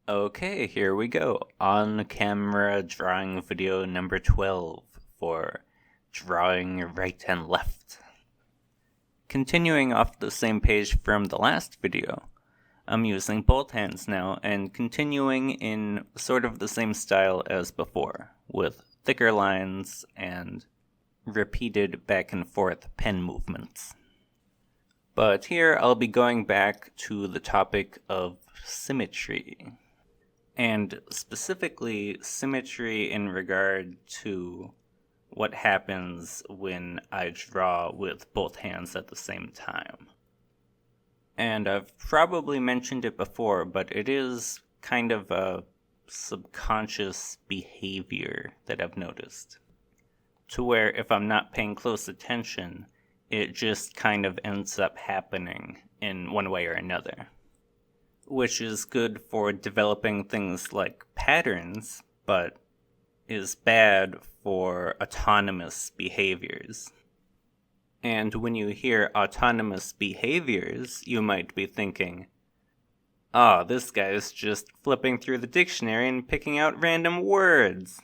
Okay, here we go. On camera drawing video number 12 for drawing right and left. Continuing off the same page from the last video, I'm using both hands now and continuing in sort of the same style as before, with thicker lines and repeated back and forth pen movements. But here I'll be going back to the topic of symmetry. And specifically, symmetry in regard to what happens when I draw with both hands at the same time. And I've probably mentioned it before, but it is kind of a subconscious behavior that I've noticed. To where if I'm not paying close attention, it just kind of ends up happening in one way or another. Which is good for developing things like patterns, but is bad for autonomous behaviors. And when you hear autonomous behaviors, you might be thinking, this guy's just flipping through the dictionary and picking out random words.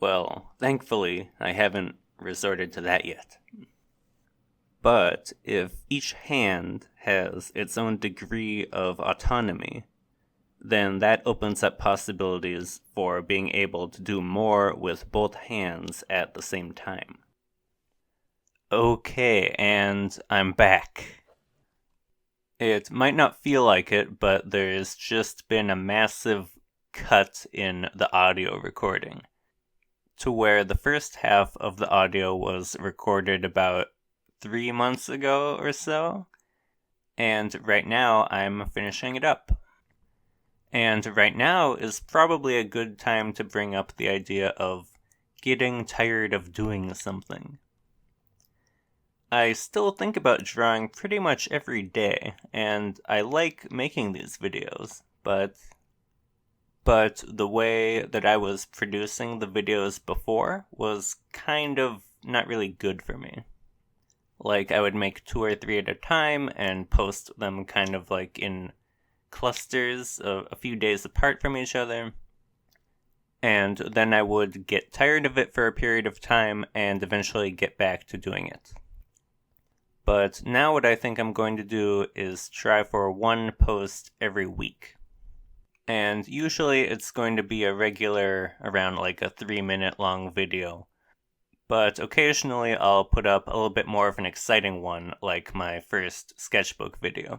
Well, thankfully, I haven't resorted to that yet. But if each hand has its own degree of autonomy, then that opens up possibilities for being able to do more with both hands at the same time. Okay, and I'm back. It might not feel like it, but there's just been a massive cut in the audio recording, to where the first half of the audio was recorded about 3 months ago or so, and right now I'm finishing it up. And right now is probably a good time to bring up the idea of getting tired of doing something. I still think about drawing pretty much every day, and I like making these videos, but the way that I was producing the videos before was kind of not really good for me. Like, I would make 2 or 3 at a time and post them kind of like in clusters a few days apart from each other. And then I would get tired of it for a period of time and eventually get back to doing it. But now what I think I'm going to do is try for 1 post every week. And usually it's going to be a regular, around like a 3-minute long video. But occasionally I'll put up a little bit more of an exciting one, like my first sketchbook video.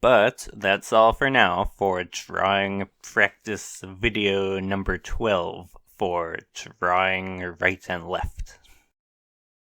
But that's all for now for drawing practice video number 12 for drawing right and left.